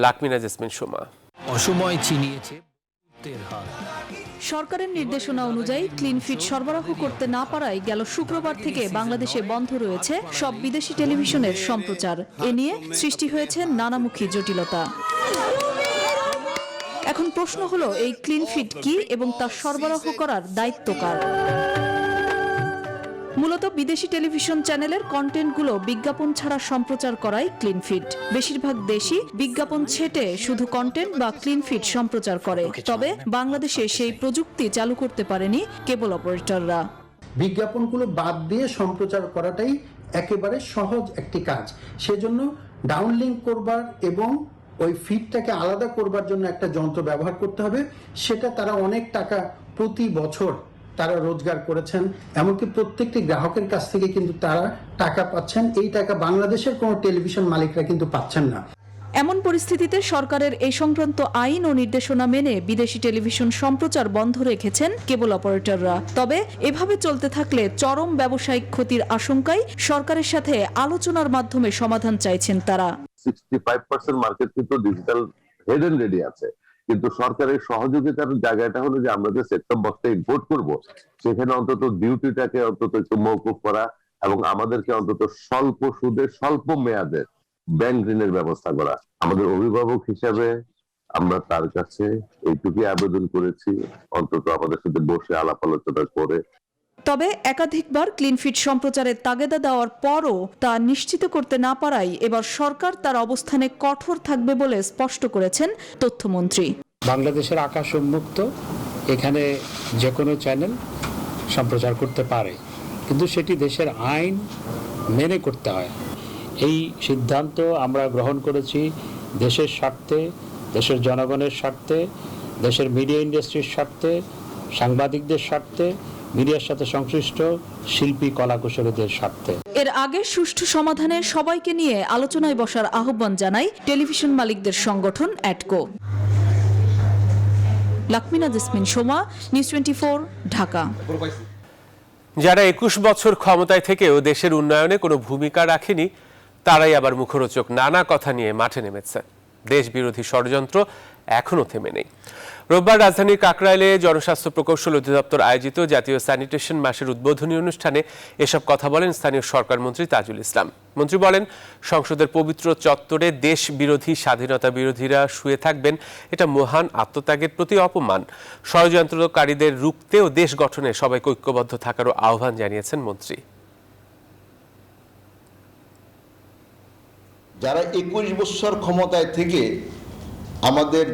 লাকমিনা জেসমিন সুমা। অসময় চিনিয়েছে সরকারের নির্দেশনা অনুযায়ী ক্লিন ফিড সরবরাহ করতে না পারায় গেল শুক্রবার থেকে বাংলাদেশে বন্ধ রয়েছে সব বিদেশি টেলিভিশনের সম্প্রচার। এ নিয়ে সৃষ্টি হয়েছে নানামুখী জটিলতা। এখন প্রশ্ন হলো, এই ক্লিন ফিড কি এবং তা সরবরাহ করার দায়িত্ব কার? মূলত বিদেশি টেলিভিশন চ্যানেলের কন্টেন্টগুলো বিজ্ঞাপন ছাড়া সম্প্রচার করাই ক্লিন ফিড। বেশিরভাগ দেশই বিজ্ঞাপন ছেটে শুধু কন্টেন্ট বা ক্লিন ফিড সম্প্রচার করে। তবে বাংলাদেশে সেই প্রযুক্তি চালু করতে পারেনি কেবল অপারেটররা। বিজ্ঞাপনগুলো বাদ দিয়ে সম্প্রচার করাটাই একেবারে সহজ একটি কাজ। সেজন্য ডাউনলিঙ্ক করবার এবং ওই ফিডটাকে আলাদা করবার জন্য একটা যন্ত্র ব্যবহার করতে হবে। সেটা তারা অনেক টাকা প্রতি বছর তারা রোজগার করেছেন, এমনকি প্রত্যেকটি গ্রাহকের কাছ থেকে কিন্তু তারা টাকা পাচ্ছেন। এই টাকা বাংলাদেশের কোনো টেলিভিশন মালিকরা কিন্তু পাচ্ছেন না। এমন পরিস্থিতিতে সরকারের এই সংক্রান্ত আইন ও নির্দেশনা মেনে বিদেশি টেলিভিশন সম্প্রচার বন্ধ রেখেছেন কেবল অপারেটররা। তবে এভাবে চলতে থাকলে চরম ব্যবসায়িক ক্ষতির আশঙ্কায় সরকারের সাথে আলোচনার মাধ্যমে সমাধান চাইছেন তারা। 65% মার্কেট কিন্তু ডিজিটাল হেড এন্ড রেডি আছে, কিন্তু সরকারের সহযোগিতার জায়গাটা হলো যে আমরা যে সেট টপ বক্সটা ইম্পোর্ট করব, সেখানে অন্তত ডিউটিটাকে অন্তত একটু মওকুফ করা এবং আমাদেরকে অন্তত স্বল্প সুদে স্বল্প মেয়াদে ব্যাংক ঋণের ব্যবস্থা করা। আমাদের অভিভাবক হিসাবে আমরা তার কাছে এইটুকুই আবেদন করেছি, অন্তত আমাদের সাথে বসে আলাপ আলোচনা করে। তবে একাধিকবার ক্লিন ফিড সম্প্রচারের তাগিদা দেওয়ার পরও তা নিশ্চিত করতে না পারায় এবার সরকার তার অবস্থানে কঠোর থাকবে বলে স্পষ্ট করেছেন তথ্যমন্ত্রী। বাংলাদেশের আকাশ উন্মুক্ত, এখানে যে কোনো চ্যানেল সম্প্রচার করতে পারে, কিন্তু সেটি দেশের আইন মেনে করতে হয়। এই সিদ্ধান্ত আমরা গ্রহণ করেছি দেশের স্বার্থে, দেশের জনগণের স্বার্থে, দেশের মিডিয়া ইন্ডাস্ট্রির স্বার্থে, সাংবাদিকদের স্বার্থে, মিডিয়ার সাথে সংশ্লিষ্ট শিল্পী কলাকুশলীদের স্বার্থে। এর আগে সুষ্ঠু সমাধানে সবাইকে নিয়ে আলোচনায় বসার আহ্বান জানায় টেলিভিশন মালিকদের সংগঠন অ্যাটকো। লাকমিনা জেসমিন সোমা, নিউজ 24, ঢাকা। যারা 21 বছর ক্ষমতায় থেকেও দেশের উন্নয়নে কোনো ভূমিকা রাখেনি, তারাই আবার মুখরোচক নানা কথা নিয়ে মাঠে নেমেছে। দেশ বিরোধী ষড়যন্ত্র এখনো থেমে নেই। রোববার রাজধানীর কাকরাইলে জনস্বাস্থ্য প্রকৌশল অধিদপ্তর আয়োজিত জাতীয় স্যানিটেশন মাসের উদ্বোধনী অনুষ্ঠানে এসব কথা বলেন স্থানীয় সরকার মন্ত্রী তাজুল ইসলাম। মন্ত্রী বলেন, সংসদের পবিত্র চত্বরে দেশ বিরোধী স্বাধীনতা বিরোধীরা শুয়ে থাকবেন, এটা মহান আত্মত্যাগের প্রতি অপমান। ষড়যন্ত্রকারীদের রুখতে ও দেশ গঠনে সবাইকে ঐক্যবদ্ধ থাকারও আহ্বান জানিয়েছেন মন্ত্রী। যারা 21 বছর ক্ষমতায় থেকে আমাদের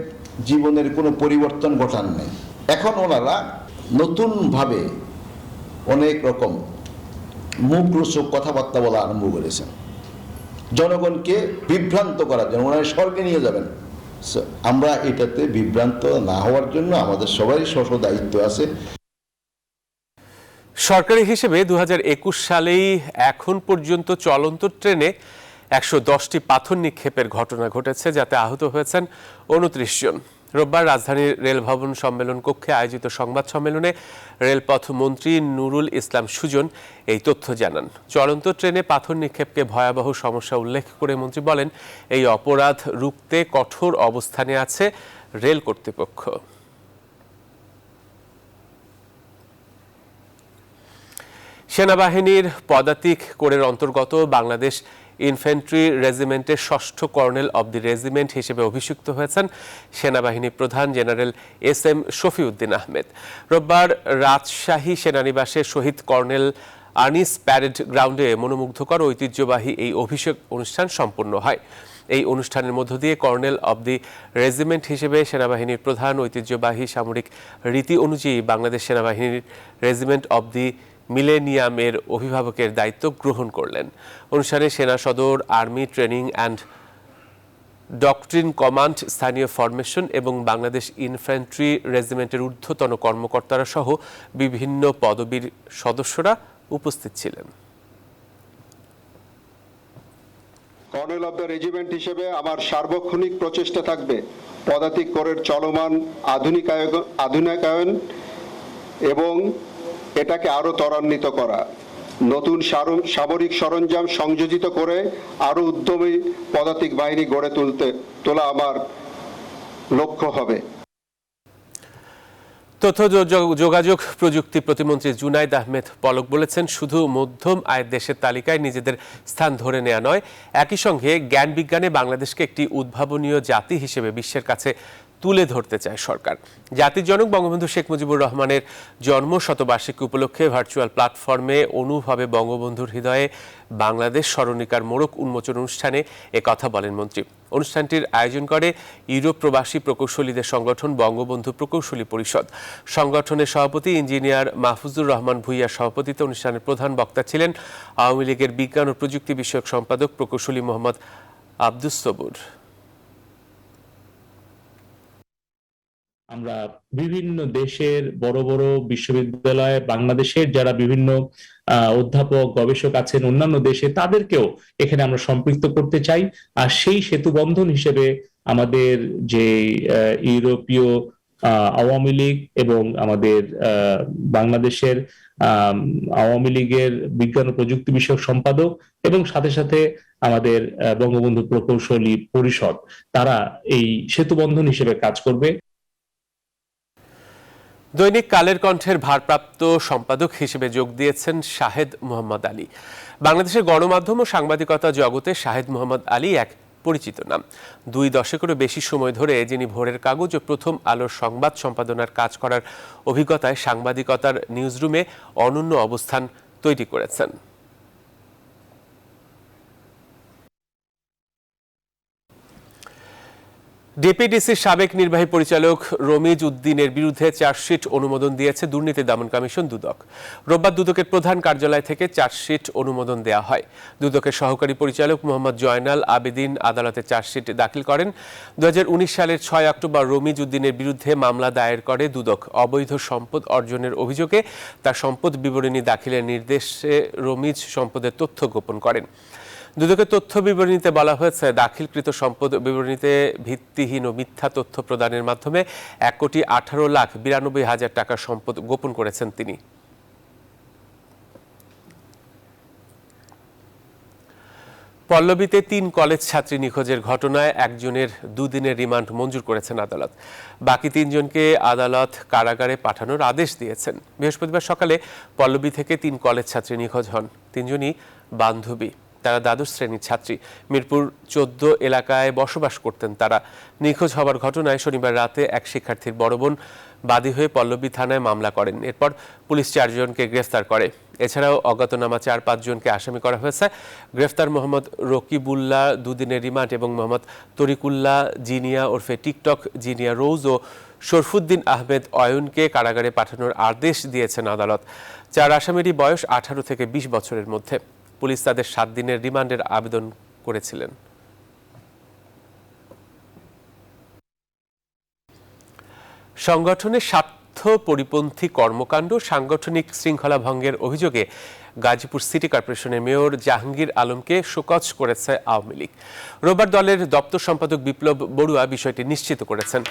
জীবনের কোনো পরিবর্তন ঘটান নাই, এখন ওনারা নতুনভাবে অনেক রকম মুখরোচক কথাবার্তা বলা আরম্ভ করেছেন, জনগণকে বিভ্রান্ত করার জন্য। ওনারা স্বর্গে নিয়ে যাবেন। আমরা এটাতে বিভ্রান্ত না হওয়ার জন্য আমাদের সবারই স্ব দায়িত্ব আছে। সরকারি হিসেবে 2021 সালেই এখন পর্যন্ত চলন্ত ট্রেনে 110টি পাথর নিক্ষেপের ঘটনা ঘটেছে, যাতে আহত হয়েছেন 29 জন। রোববার রাজধানীর রেল ভবন সম্মেলন কক্ষে আয়োজিত সংবাদ সম্মেলনে রেলপথ মন্ত্রী নুরুল ইসলাম সুজন এই তথ্য জানান। চলন্ত ট্রেনে পাথর নিক্ষেপকে ভয়াবহ সমস্যা উল্লেখ করে মন্ত্রী বলেন, এই অপরাধ রুখতে কঠোর অবস্থানে আছে রেল কর্তৃপক্ষ। সেনাবাহিনীর পদাতিক কোরের অন্তর্গত বাংলাদেশ ইনফ্যান্ট্রি রেজিমেন্টের 6ষ্ঠ কর্নেল অব দি রেজিমেন্ট হিসেবে অভিষিক্ত হয়েছেন সেনাবাহিনী প্রধান জেনারেল SM শফিউদ্দিন আহমেদ। রোববার রাজশাহী সেনানিবাসে শহীদ কর্নেল আনিস প্যারেড গ্রাউন্ডে মনোমুগ্ধকর ঐতিহ্যবাহী এই অভিষেক অনুষ্ঠান সম্পন্ন হয়। এই অনুষ্ঠানের মধ্য দিয়ে কর্নেল অব দি রেজিমেন্ট হিসেবে সেনাবাহিনীর প্রধান ঐতিহ্যবাহী সামরিক রীতি অনুযায়ী বাংলাদেশ সেনাবাহিনীর রেজিমেন্ট অব দি মিলেনিয়ামের অভিভাবকের দায়িত্ব গ্রহণ করলেন। অনুষ্ঠানে সেনা সদর, army training and doctrine command, স্থানীয় ফরমেশন এবং বাংলাদেশ ইনফ্যান্ট্রি রেজিমেন্টের ঊর্ধ্বতন কর্মকর্তারা সহ বিভিন্ন পদবীর সদস্যরা উপস্থিত ছিলেন। কর্নেল অব দ্য রেজিমেন্ট হিসেবে আমার সার্বক্ষণিক প্রচেষ্টা থাকবে পদাতিক কোরের চলমান আধুনিকায়ন এবং এটাকে আরও ত্বরান্বিত করা, নতুন সামরিক সরঞ্জাম সংযোজিত করে আরও উদ্যমী পদাতিক বাহিনী গড়ে তোলা আমার লক্ষ্য হবে। তথ্য যোগাযোগ প্রযুক্তি প্রতিমন্ত্রী জুনাইদ আহমেদ পলক বলেছেন, শুধু মধ্যম আয়ের দেশের তালিকায় নিজেদের স্থান ধরে নেওয়া নয়, একই সঙ্গে জ্ঞান বিজ্ঞানে বাংলাদেশকে একটি উদ্ভাবনীয় জাতি হিসেবে বিশ্বের কাছে তুলে ধরতে চায় সরকার। জাতির জনক বঙ্গবন্ধু শেখ মুজিবুর রহমানের জন্ম শতবার্ষিকী উপলক্ষে ভার্চুয়াল প্ল্যাটফর্মে অনুভবে বঙ্গবন্ধুর হৃদয়ে বাংলাদেশ স্মরণিকার মোড়ক উন্মোচন অনুষ্ঠানে কথা বলেন মন্ত্রী। অনুষ্ঠানটির আয়োজন করে ইউরোপ প্রবাসী প্রকৌশলীদের সংগঠন বঙ্গবন্ধু প্রকৌশলী পরিষদ। সংগঠনের সভাপতি ইঞ্জিনিয়ার মাহফুজুর রহমান ভূঁইয়ার সভাপতিত্বে অনুষ্ঠানের প্রধান বক্তা ছিলেন আওয়ামী লীগের বিজ্ঞান ও প্রযুক্তি বিষয়ক সম্পাদক প্রকৌশলী মোহাম্মদ আব্দুস সবুর। আমরা বিভিন্ন দেশের বড় বড় বিশ্ববিদ্যালয়, বাংলাদেশের যারা বিভিন্ন অধ্যাপক গবেষক আছেন অন্যান্য দেশে, তাদেরকেও এখানে আমরা সম্পৃক্ত করতে চাই। আর সেই সেতু বন্ধন হিসেবে আমাদের যে ইউরোপীয় আওয়ামী লীগ এবং আমাদের বাংলাদেশের আওয়ামী লীগের বিজ্ঞান ও প্রযুক্তি বিষয়ক সম্পাদক এবং সাথে সাথে আমাদের বঙ্গবন্ধু প্রকৌশলী পরিষদ, তারা এই সেতু বন্ধন হিসেবে কাজ করবে। দৈনিক কালের কণ্ঠের ভারপ্রাপ্ত সম্পাদক হিসেবে যোগ দিয়েছেন শাহেদ মোহাম্মদ আলী। বাংলাদেশের গণমাধ্যম ও সাংবাদিকতা জগতে শাহেদ মোহাম্মদ আলী এক পরিচিত নাম। 2 দশকেরও বেশি সময় ধরে যিনি ভোরের কাগজ ও প্রথম আলোর সংবাদ সম্পাদনার কাজ করার অভিজ্ঞতায় সাংবাদিকতার নিউজরুমে অনন্য অবস্থান তৈরি করেছেন। ডিপিডিসির সাবেক নির্বাহী পরিচালক রমিজ উদ্দিনের বিরুদ্ধে চার্জশিট অনুমোদন দিয়েছে দুর্নীতি দমন কমিশন দুদক। রোববার দুদকের প্রধান কার্যালয় থেকে চার্জশিট অনুমোদন দেওয়া হয়। দুদকের সহকারী পরিচালক মোহাম্মদ জয়নাল আবেদিন আদালতে চার্জশিট দাখিল করেন। 2019 সালের 6 অক্টোবর রমিজ উদ্দিনের বিরুদ্ধে মামলা দায়ের করে দুদক। অবৈধ সম্পদ অর্জনের অভিযোগে তার সম্পদ বিবরণী দাখিলের নির্দেশে রমিজ সম্পদের তথ্য গোপন করেন। দুদকের তথ্য বিবরণীতে বলা হয়েছে, দাখিলকৃত সম্পদ বিবরণীতে ভিত্তিহীন ও মিথ্যা তথ্য প্রদানের মাধ্যমে 1,18,92,000 টাকার সম্পদ গোপন করেছেন তিনি। পল্লবীতে 3 কলেজ ছাত্রী নিখোঁজের ঘটনায় একজনের 2 দিনের রিমান্ড মঞ্জুর করেছেন আদালত। বাকি 3 জনকে আদালত কারাগারে পাঠানোর আদেশ দিয়েছেন। বৃহস্পতিবার সকালে পল্লবী থেকে 3 কলেজ ছাত্রী নিখোঁজ হন। 3 জনই বান্ধবী। তারা দ্বাদশ শ্রেণীর ছাত্রী। মিরপুর 14 এলাকায় বসবাস করতেন তারা। নিখোঁজ হওয়ার ঘটনায় শনিবার রাতে এক শিক্ষার্থীর বড় বোন বাদী হয়ে পল্লবী থানায় মামলা করেন। এরপর পুলিশ 4 জনকে গ্রেফতার করে। এছাড়াও অজ্ঞাতনামা 4-5 জনকে আসামি করা হয়েছে। গ্রেফতার মোহাম্মদ রকিবুল্লাহ 2 দিনের রিমান্ড এবং মোহাম্মদ তরিকুল্লাহ জিনিয়া ওরফে টিকটক জিনিয়া রোজ ও শরফুদ্দিন আহমেদ অয়নকে কারাগারে পাঠানোর আদেশ দিয়েছেন আদালত। 4 আসামিরই বয়স 18 থেকে 20 বছরের মধ্যে। পুলিশ তাদের 7 দিনের রিমান্ডের আবেদন করেছিলেন। সংগঠনের স্বার্থ পরিপন্থী কর্মকাণ্ড, সাংগঠনিক শৃঙ্খলা ভঙ্গের অভিযোগে গাজীপুর সিটি কর্পোরেশনের মেয়র জাহাঙ্গীর আলমকে শোকজ করেছে আওয়ামী লীগ। রোববার দলের দপ্তর সম্পাদক বিপ্লব বড়ুয়া বিষয়টি নিশ্চিত করেছেন।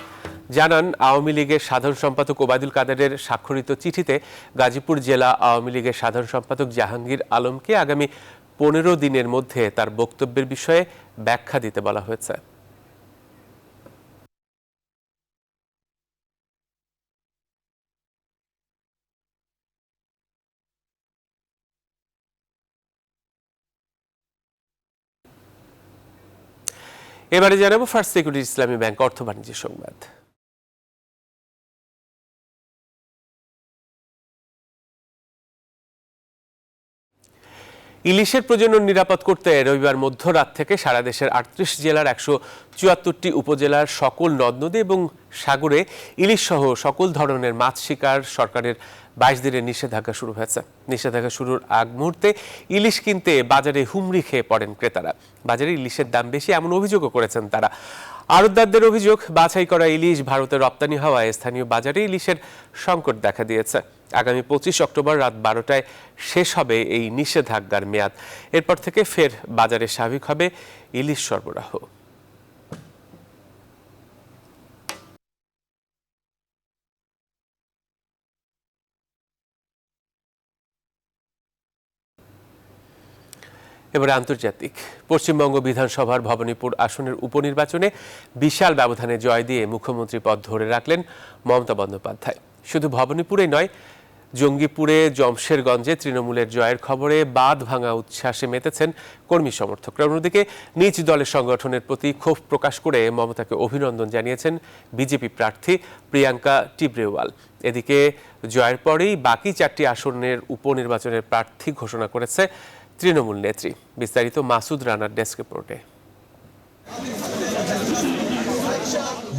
জানান, আওয়ামী লীগের সাধারণ সম্পাদক ওবায়দুল কাদেরের স্বাক্ষরিত চিঠিতে গাজীপুর জেলা আওয়ামী লীগের সাধারণ সম্পাদক জাহাঙ্গীর আলমকে আগামী 15 দিনের মধ্যে তার বক্তব্যের বিষয়ে ব্যাখ্যা দিতে বলা হয়েছে। এবারে জানাবো ফার্স্ট সিকিউরিটি ইসলামী ব্যাংক অর্থ বাণিজ্য সংবাদ। ইলিশের প্রজনন নিরাপদ করতে রবিবার মধ্যরাত থেকে সারা দেশের ৩৮ জেলার ১৭৪টি উপজেলার সকল নদ নদী এবং সাগরে ইলিশ সহ সকল ধরনের মাছ শিকার সরকারের ২২ দিনের নিষেধাজ্ঞা শুরু হয়েছে। নিষেধাজ্ঞা শুরুর আগ মুহূর্তে ইলিশ কিনতে বাজারে হুমড়ি খেয়ে পড়েন ক্রেতারা। বাজারে ইলিশের দাম বেশি এমন অভিযোগও করেছেন তারা। আড়তদারদের অভিযোগ, বাছাই করা ইলিশ ভারতে রপ্তানি হওয়ায় স্থানীয় বাজারে ইলিশের সংকট দেখা দিয়েছে। আগামী ২৫ অক্টোবর রাত ১২টায় শেষ হবে এই নিষেধাজ্ঞার মেয়াদ। এরপর থেকে ফের বাজারে স্বাভাবিক হবে ইলিশ সরবরাহ। এবারে আন্তর্জাতিক। পশ্চিমবঙ্গ বিধানসভার ভবানীপুর আসনের উপনির্বাচনে বিশাল ব্যবধানে জয় দিয়ে মুখ্যমন্ত্রী পদ ধরে রাখলেন মমতা বন্দ্যোপাধ্যায়। শুধু ভবানীপুরে নয়, জঙ্গিপুরে, জমশেরগঞ্জে তৃণমূলের জয়ের খবরে বাঁধ ভাঙা উচ্ছ্বাসে মেতেছেন কর্মী সমর্থকরা। অন্যদিকে নিজ দলের সংগঠনের প্রতি ক্ষোভ প্রকাশ করে মমতাকে অভিনন্দন জানিয়েছেন বিজেপি প্রার্থী প্রিয়াঙ্কা টিবরেওয়াল। এদিকে জয়ের পরেই বাকি ৪টি আসনের উপনির্বাচনের প্রার্থী ঘোষণা করেছে তৃণমূল নেত্রী। বিস্তারিত মাসুদ রানার ডেস্ক রিপোর্টে।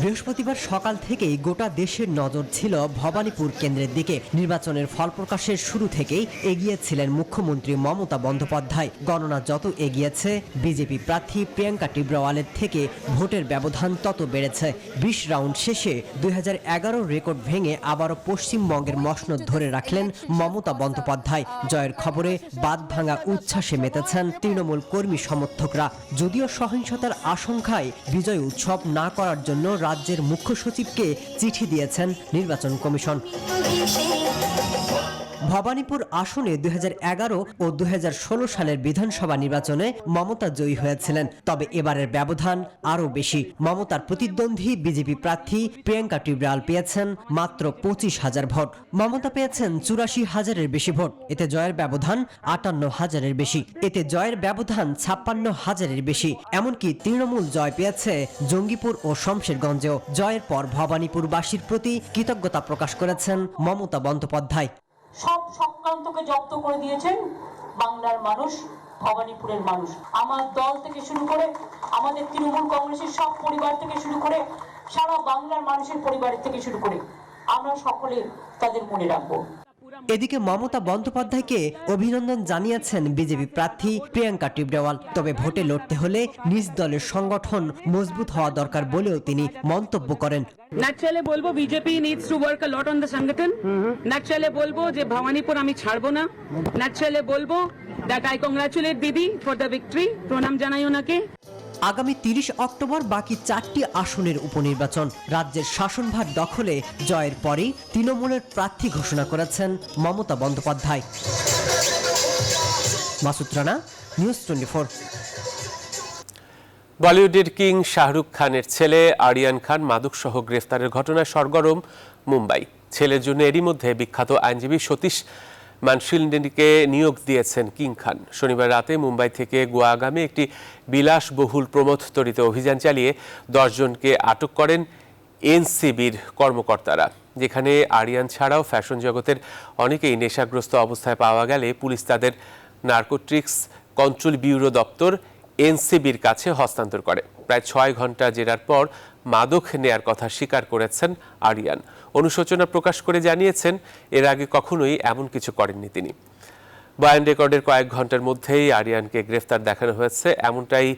বৃহস্পতিবার সকাল থেকেই গোটা দেশের নজর ছিল ভবানীপুর কেন্দ্রের দিকে। নির্বাচনের ফল প্রকাশের শুরু থেকেই এগিয়ে ছিলেন মুখ্যমন্ত্রী মমতা বন্দ্যোপাধ্যায়। গণনা যত এগিয়েছে, বিজেপি প্রার্থী প্রিয়াঙ্কা টিবরেওয়ালের থেকে ভোটের ব্যবধান তত বেড়েছে। ২০ রাউন্ড শেষে ২০১১ রেকর্ড ভেঙে আবারও পশ্চিমবঙ্গের মসনদ ধরে রাখলেন মমতা বন্দ্যোপাধ্যায়। জয়ের খবরে বাঁধ ভাঙা উচ্ছ্বাসে মেতেছেন তৃণমূল কর্মী সমর্থকরা। যদিও সহিংসতার আশঙ্কায় বিজয় উৎসব না করার জন্য রাজ্যের মুখ্য সচিবকে চিঠি দিয়েছেন নির্বাচন কমিশন। ভবানীপুর আসনে ২০১১ ও ২০১৬ সালের বিধানসভা নির্বাচনে মমতা জয়ী হয়েছিলেন। তবে এবারের ব্যবধান আরও বেশি। মমতার প্রতিদ্বন্দ্বী বিজেপি প্রার্থী প্রিয়াঙ্কা টিবরেওয়াল পেয়েছেন মাত্র ২৫,০০০ ভোট। মমতা পেয়েছেন ৮৪,০০০-এর বেশি ভোট। এতে জয়ের ব্যবধান ৫৮,০০০-এর বেশি। এতে জয়ের ব্যবধান ৫৬,০০০-এর বেশি। এমনকি তৃণমূল জয় পেয়েছে জঙ্গিপুর ও শমশেরগঞ্জেও। জয়ের পর ভবানীপুরবাসীর প্রতি কৃতজ্ঞতা প্রকাশ করেছেন মমতা বন্দ্যোপাধ্যায়। সব চক্রান্তকে জব্দ করে দিয়েছেন বাংলার মানুষ, ভবানীপুরের মানুষ। আমার দল থেকে শুরু করে, আমাদের তৃণমূল কংগ্রেসের সব পরিবার থেকে শুরু করে, সারা বাংলার মানুষের পরিবারের থেকে শুরু করে আমরা সকলে তাদের মনে রাখবো। এদিকে মমতা বন্দ্যোপাধ্যায়কে অভিনন্দন জানিয়েছেন বিজেপি প্রার্থী প্রিয়াঙ্কা টিবরেওয়াল। তবে ভোটে লড়তে হলে নিজ দলের সংগঠন মজবুত হওয়া দরকার বলেও তিনি মন্তব্য করেন। ন্যাচারালি বলবো BJP needs to work a lot on the সংগঠন। ন্যাচারালি বলবো যে ভবানীপুর আমি ছাড়বো না। ন্যাচারালি বলবো দ্যাট আই কংগ্রাচুলেট দিদি ফর দ্য ভিক্টরি। প্রণাম জানাই ওনাকে। আগামী ৩০ অক্টোবর বাকি ৪টি আসনের উপনির্বাচন। রাজ্যের শাসনভার দখলে জয়ের পরেই তৃণমূলের প্রার্থী ঘোষণা করেছেন মমতা বন্দ্যোপাধ্যায়। মাসুদ রানা, নিউজ 24। বলিউডের কিং শাহরুখ খানের ছেলে আরিয়ান খান মাদকসহ গ্রেফতারের ঘটনায় সরগরম মুম্বাই। ছেলের জন্য এরই মধ্যে বিখ্যাত আইনজীবী সতীশ মানশিলডিকে নিয়োগ দিয়েছেন কিং খান। শনিবার রাতে মুম্বাই থেকে গোয়াগামী একটি বিলাসবহুল প্রমথতরীতে অভিযান চালিয়ে ১০ জনকে আটক করেন এনসিবির কর্মকর্তারা। যেখানে আরিয়ান ছাড়াও ফ্যাশন জগতের অনেকেই নেশাগ্রস্ত অবস্থায় পাওয়া গেলে পুলিশ তাদের নার্কোটিক্স কন্ট্রোল ব্যুরো দপ্তর এনসিবির কাছে হস্তান্তর করে। প্রায় ৬ ঘন্টা জেরার পর মাদক নেয়ার কথা স্বীকার করেছেন আরিয়ান। অনুশোচনা প্রকাশ করে জানিয়েছেন এর আগে কখনোই এমন কিছু করেননি তিনি। বয়ান রেকর্ডের কয়েক ঘন্টার মধ্যেই আরিয়ানকে গ্রেফতার দেখানো হয়েছে, এমনটাই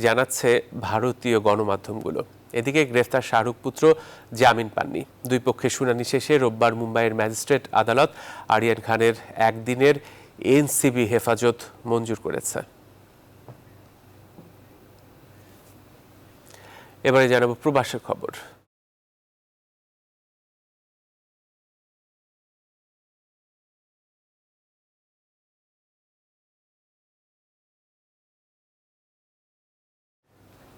জানাচ্ছে ভারতীয় গণমাধ্যমগুলো। এদিকে গ্রেফতার শাহরুখ পুত্র জামিন পাননি। দুই পক্ষের শুনানি শেষে রোববার মুম্বাইয়ের ম্যাজিস্ট্রেট আদালত আরিয়ান খানের একদিনের এনসিবি হেফাজত মঞ্জুর করেছে। এবারে জানাবো প্রবাসের খবর।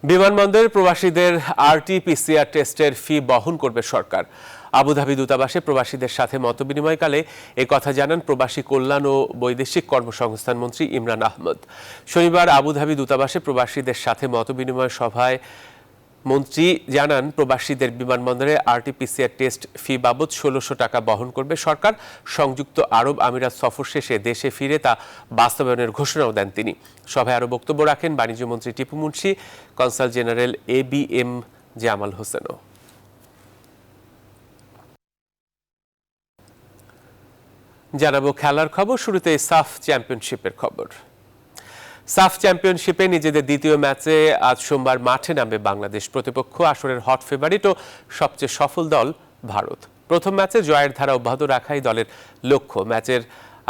বিমানবন্দরে প্রবাসীদের RT-PCR টেস্টের ফি বহন করবে সরকার। আবুধাবি দূতাবাসে প্রবাসীদের সাথে মতবিনিময়কালে একথা জানান প্রবাসী কল্যাণ ও বৈদেশিক কর্মসংস্থান মন্ত্রী ইমরান আহমদ। শনিবার আবুধাবি দূতাবাসে প্রবাসীদের সাথে মতবিনিময় সভায় মন্ত্রী জানান, প্রবাসীদের বিমানবন্দরে আরটিপিসিআর টেস্ট ফি বাবদ ১৬০০ টাকা বহন করবে সরকার। সংযুক্ত আরব আমিরাত সফর শেষে দেশে ফিরে তা বাস্তবায়নের ঘোষণাও দেন তিনি। সভায় আরও বক্তব্য রাখেন বাণিজ্যমন্ত্রী Tipu Munshi, consul general ABM Jamal হোসেনও। জানাবো খেলার খবর। শুরুতে সাফ চ্যাম্পিয়নশিপের খবর। সাফ চ্যাম্পিয়নশিপে নিজেদের দ্বিতীয় ম্যাচে আজ সোমবার মাঠে নামবে বাংলাদেশ। প্রতিপক্ষ আসরের হট ফেভারিট ও সবচেয়ে সফল দল ভারত। প্রথম ম্যাচে জয়ের ধারা অব্যাহত রাখাই দলের লক্ষ্য। ম্যাচের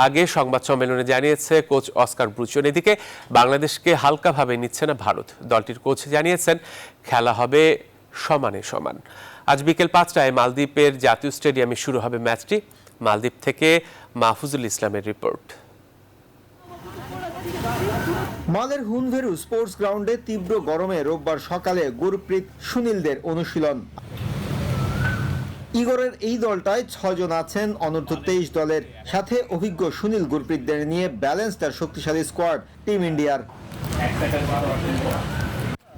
আগে সংবাদ সম্মেলনে জানিয়েছে কোচ অস্কার ব্রুচন। এদিকে বাংলাদেশকে হালকাভাবে নিচ্ছে না ভারত। দলটির কোচ জানিয়েছেন, খেলা হবে সমানে সমান। আজ বিকেল 5টায় মালদ্বীপের জাতীয় স্টেডিয়ামে শুরু হবে ম্যাচটি। মালদ্বীপ থেকে মাহফুজুল ইসলামের রিপোর্ট। মালের হুনভেরু স্পোর্টস গ্রাউন্ডে তীব্র গরমে রোববার সকালে গুরপ্রীত সুনীলদের অনুশীলন। ইগরের এই দলটায় 6 জন আছেন অনূর্ধ্ব 23 দলের, সাথে অভিজ্ঞ সুনীল গুরপ্রীতদের নিয়ে ব্যালেন্সড আর শক্তিশালী স্কোয়াড টিম ইন্ডিয়ার।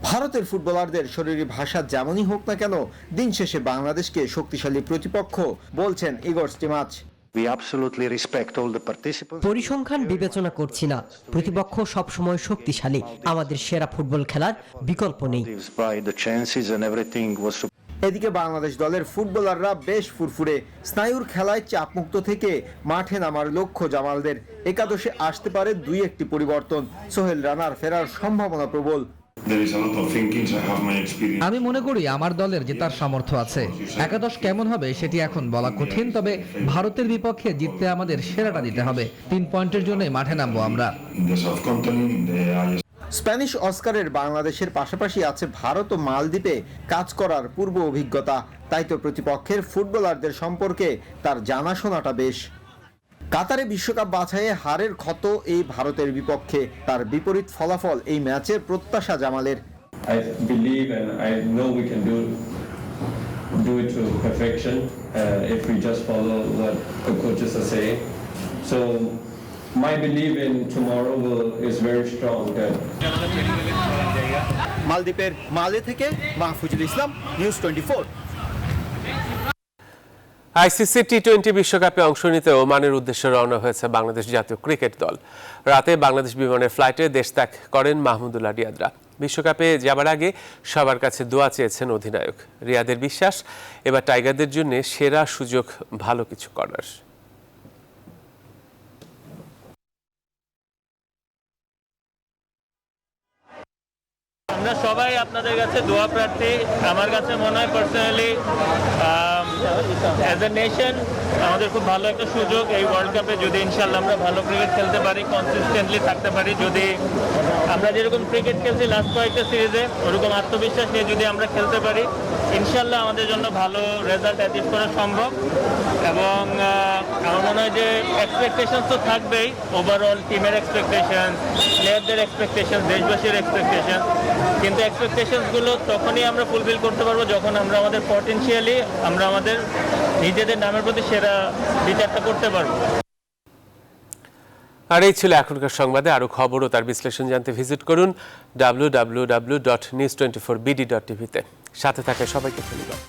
ভারতের ফুটবলারদের শরীরী ভাষা যেমনই হোক না কেন, দিন শেষে বাংলাদেশকে শক্তিশালী প্রতিপক্ষ বলছেন ইগর স্টিমাচ। পরিসংখ্যান বিবেচনা করছি না, প্রতিপক্ষ সবসময় শক্তিশালী। আমাদের সেরা ফুটবল খেলার বিকল্প নেই। এদিকে বাংলাদেশ দলের ফুটবলাররা বেশ ফুরফুরে। স্নায়ুর খেলায় চাপমুক্ত থেকে মাঠে নামার লক্ষ্য জামালদের। একাদশে আসতে পারে 2-1টি পরিবর্তন। সোহেল রানার ফেরার সম্ভাবনা প্রবল। আমি মনে করি আমার দলের জেতার সামর্থ্য আছে। একাদশ কেমন হবে সেটি এখন বলা কঠিন, তবে ভারতের বিপক্ষে জিততে আমাদের সেরাটা দিতে হবে। 3 পয়েন্টের জন্য মাঠে নামবো আমরা। স্প্যানিশ অস্কারের বাংলাদেশের পাশাপাশি আছে ভারত ও মালদ্বীপে কাজ করার পূর্ব অভিজ্ঞতা। তাই তো প্রতিপক্ষের ফুটবলারদের সম্পর্কে তার জানাশোনাটা বেশ। কাতারে বিশ্বকাপ বাছাইয়ে হারের ক্ষত এই ভারতের বিপক্ষে। তার বিপরীত ফলাফল এই ম্যাচের প্রত্যাশা জামালের। মালদ্বীপের মালে থেকে মাহফুজুল ইসলাম, নিউজ 24। আইসিসি টি20 বিশ্বকাপে অংশ নিতে ওমানের উদ্দেশ্যে রওনা হয়েছে বাংলাদেশ জাতীয় ক্রিকেট দল। রাতে বাংলাদেশ বিমানের ফ্লাইটে দেশ ত্যাগ করেন মাহমুদুল্লাহ রিয়াদরা। বিশ্বকাপে যাবার আগে সবার কাছে দোয়া চেয়েছেন অধিনায়ক। রিয়াদের বিশ্বাস, এবার টাইগারদের জন্য সেরা সুযোগ ভালো কিছু করার। আমরা সবাই আপনাদের কাছে দোয়া প্রার্থী। আমার কাছে মনে হয় পার্সোনালি অ্যাজ এ নেশন আমাদের খুব ভালো একটা সুযোগ এই ওয়ার্ল্ড কাপে, যদি ইনশাল্লাহ আমরা ভালো ক্রিকেট খেলতে পারি, কনসিস্টেন্টলি থাকতে পারি। যদি আমরা যেরকম ক্রিকেট খেলছি লাস্ট কয়েকটা সিরিজে, ওরকম আত্মবিশ্বাস নিয়ে যদি আমরা খেলতে পারি, ইনশাল্লাহ আমাদের জন্য ভালো রেজাল্ট অ্যাচিভ করা সম্ভব। এবং আমার মনে হয় যে এক্সপেকটেশন তো থাকবেই, ওভারঅল টিমের এক্সপেকটেশন, প্লেয়ারদের এক্সপেকটেশন, দেশবাসীর এক্সপেকটেশন। কিন্তু এক্সপেকটেশনসগুলো তখনই আমরা ফুলফিল করতে পারবো যখন আমরা আমাদের পটেনশিয়ালি আমরা আমাদের নিজেদের নামের প্রতি সেরা বিচারটা করতে পারবো। আর এই ছিল এখনকার সংবাদে। আরো খবর ও তার বিশ্লেষণ জানতে ভিজিট করুন www.news24bd.tv তে। সাথে থাকা সবাইকে ধন্যবাদ।